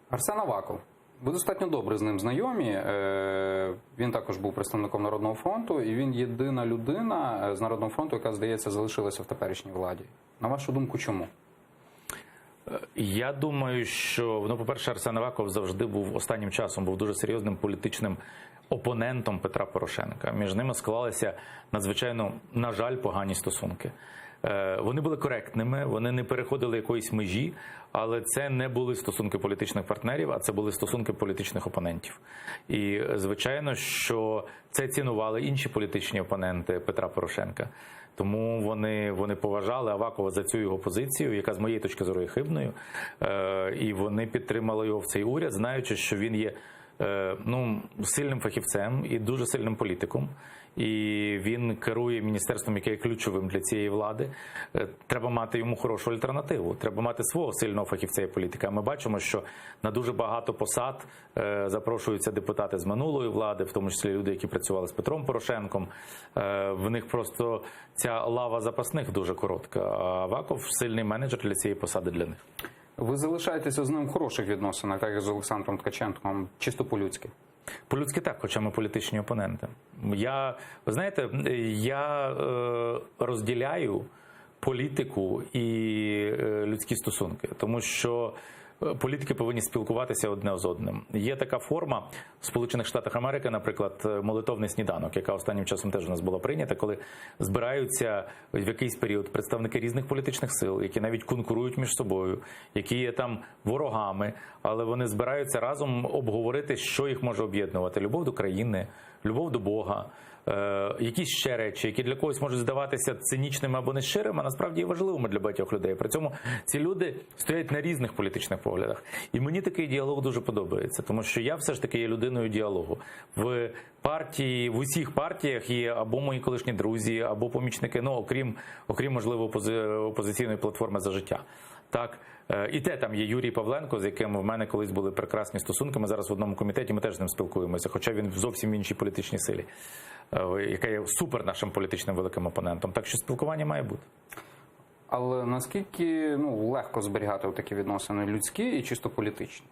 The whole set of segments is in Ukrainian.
Арсен Аваков. Ви достатньо добре з ним знайомі. Він також був представником Народного фронту, і він єдина людина з Народного фронту, яка, здається, залишилася в теперішній владі. На вашу думку, чому? Я думаю, що, по-перше, Арсен Аваков завжди був останнім часом дуже серйозним політичним опонентом Петра Порошенка. Між ними склалися надзвичайно, на жаль, погані стосунки. Вони були коректними, вони не переходили якоїсь межі, але це не були стосунки політичних партнерів, а це були стосунки політичних опонентів. І, звичайно, що це цінували інші політичні опоненти Петра Порошенка. Тому вони поважали Авакова за цю його позицію, яка з моєї точки зору є хибною, і вони підтримали його в цей уряд, знаючи, що він є сильним фахівцем і дуже сильним політиком. І він керує міністерством, яке є ключовим для цієї влади. Треба мати йому хорошу альтернативу. Треба мати свого сильного фахівця і політика. Ми бачимо, що на дуже багато посад запрошуються депутати з минулої влади, в тому числі люди, які працювали з Петром Порошенком. В них просто ця лава запасних дуже коротка. А Аваков сильний менеджер для цієї посади для них. Ви залишаєтеся з ним в хороших відносинах, так як з Олександром Ткаченком, чисто по-людськи? По-людськи так, хоча ми політичні опоненти. Я розділяю політику і людські стосунки, тому що політики повинні спілкуватися одне з одним. Є така форма в Сполучених Штатах Америки, наприклад, молитовний сніданок, яка останнім часом теж у нас була прийнята, коли збираються в якийсь період представники різних політичних сил, які навіть конкурують між собою, які є там ворогами, але вони збираються разом обговорити, що їх може об'єднувати. Любов до країни, любов до Бога, якісь ще речі, які для когось можуть здаватися цинічними або нещирими, а насправді є важливими для багатьох людей. При цьому ці люди стоять на різних політичних поглядах. І мені такий діалог дуже подобається, тому що я все ж таки є людиною діалогу. В усіх партіях є або мої колишні друзі, або помічники, окрім можливо, опозиційної платформи «За життя». Так, і там є Юрій Павленко, з яким в мене колись були прекрасні стосунки. Ми зараз в одному комітеті, ми теж з ним спілкуємося, хоча він в зовсім іншій політичній силі, яка є супер нашим політичним великим опонентом. Так що спілкування має бути. Але наскільки легко зберігати такі відносини людські і чисто політичні?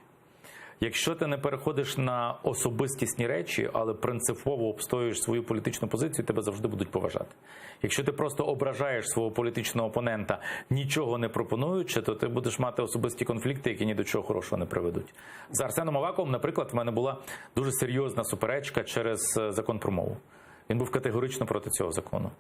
Якщо ти не переходиш на особистісні речі, але принципово обстоюєш свою політичну позицію, тебе завжди будуть поважати. Якщо ти просто ображаєш свого політичного опонента, нічого не пропонуючи, то ти будеш мати особисті конфлікти, які ні до чого хорошого не приведуть. З Арсеном Аваковим, наприклад, в мене була дуже серйозна суперечка через закон про мову. Він був категорично проти цього закону.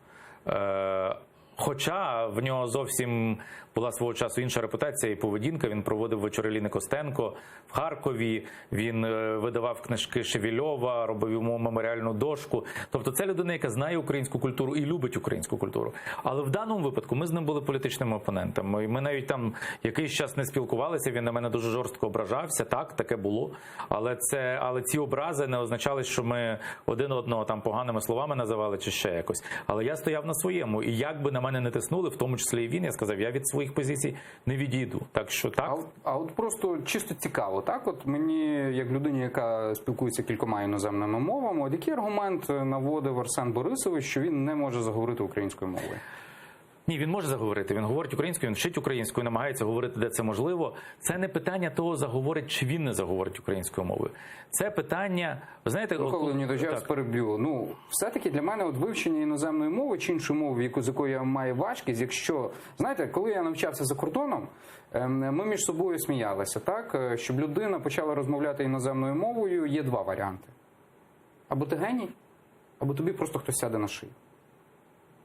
Хоча в нього зовсім була свого часу інша репутація і поведінка. Він проводив вечори Ліни Костенко в Харкові, він видавав книжки Шевельова, робив йому меморіальну дошку. Тобто це людина, яка знає українську культуру і любить українську культуру. Але в даному випадку ми з ним були політичними опонентами. І ми навіть там якийсь час не спілкувалися, він на мене дуже жорстко ображався. Так, таке було. Але ці образи не означали, що ми один одного там поганими словами називали чи ще якось. Але я стояв на своєму. І як би на мене не тиснули, в тому числі і він, я сказав, я від своїх позицій не відійду. Так що так. А от просто чисто цікаво, так? От мені, як людині, яка спілкується кількома іноземними мовами, от який аргумент наводив Арсен Борисович, що він не може заговорити українською мовою? Ні, він може заговорити, він говорить українською, він вчить українською, намагається говорити, де це можливо. Це не питання того, заговорить чи він не заговорить українською мовою. Це питання, ви знаєте... Коли мені час переб'ю, все-таки для мене от вивчення іноземної мови чи іншої мови, з якою я маю важкість, якщо, знаєте, коли я навчався за кордоном, ми між собою сміялися, так? Щоб людина почала розмовляти іноземною мовою, є два варіанти. Або ти геній, або тобі просто хтось сяде на шию.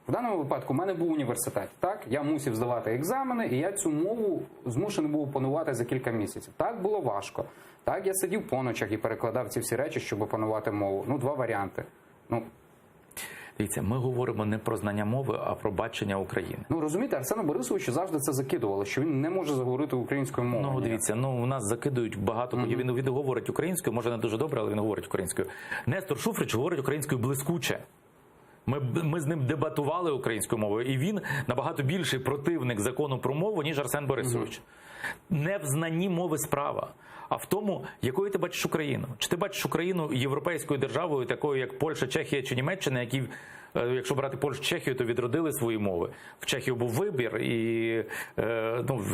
В даному випадку в мене був університет, так? Я мусив здавати екзамени, і я цю мову змушений був опанувати за кілька місяців. Так, було важко. Так, я сидів по ночах і перекладав ці всі речі, щоб опанувати мову. Два варіанти. Дивіться, ми говоримо не про знання мови, а про бачення України. Розумієте, Арсену Борисовичу завжди це закидувало, що він не може заговорити українською мовою. Дивіться, у нас закидують багато, він говорить українською, може не дуже добре, але він говорить українською. Нестор Шуфрич говорить українською блискуче. Ми з ним дебатували українською мовою, і він набагато більший противник закону про мову, ніж Арсен Борисович. Не в знанні мови справа, а в тому, якою ти бачиш Україну. Чи ти бачиш Україну європейською державою, такою як Польща, Чехія чи Німеччина, які якщо брати Польщу, Чехію, то відродили свої мови. В Чехії був вибір, і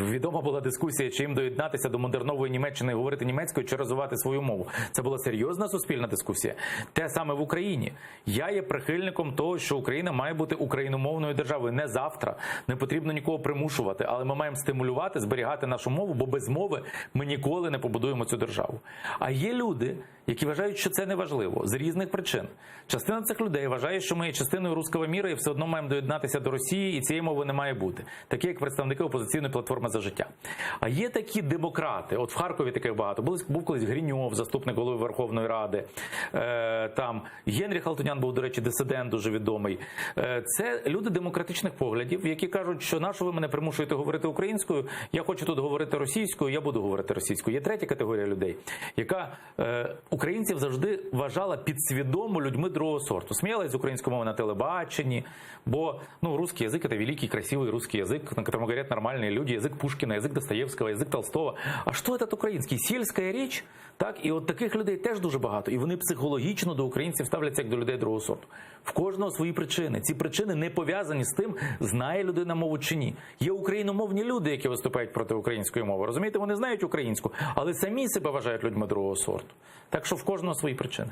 відома була дискусія, чи їм доєднатися до модернової Німеччини і говорити німецькою, чи розвивати свою мову. Це була серйозна суспільна дискусія. Те саме в Україні. Я є прихильником того, що Україна має бути україномовною державою. Не завтра, не потрібно нікого примушувати, але ми маємо стимулювати, зберігати нашу мову, бо без мови ми ніколи не побудуємо цю державу. А є люди, які вважають, що це не важливо, з різних причин. Частина цих людей вважає, що ми є частиною руського міра і все одно маємо доєднатися до Росії, і цієї мови не має бути. Такі, як представники опозиційної платформи «За життя». А є такі демократи, от в Харкові таких багато, був колись Гриньов, заступник голови Верховної Ради, там Генріх Халтунян був, до речі, дисидент дуже відомий. Це люди демократичних поглядів, які кажуть, що на що ви мене примушуєте говорити українською, я хочу тут говорити російською, я буду говорити російською. Є третя категорія людей, яка українців завжди вважала підсвідомо людьми другого сорту. Сміялась з української мови на телебаченні, бо русский язык – это великий, красивый русский язык, на котором говорят нормальные люди, язык Пушкина, язык Достоєвського, язык Толстого. А що этот український? Сільська річ? Так, і от таких людей теж дуже багато. І вони психологічно до українців ставляться як до людей другого сорту. В кожного свої причини. Ці причини не пов'язані з тим, знає людина мову чи ні. Є україномовні люди, які виступають проти української мови. Розумієте, вони знають українську, але самі себе вважають людьми другого сорту. Так що в кожного свої причини.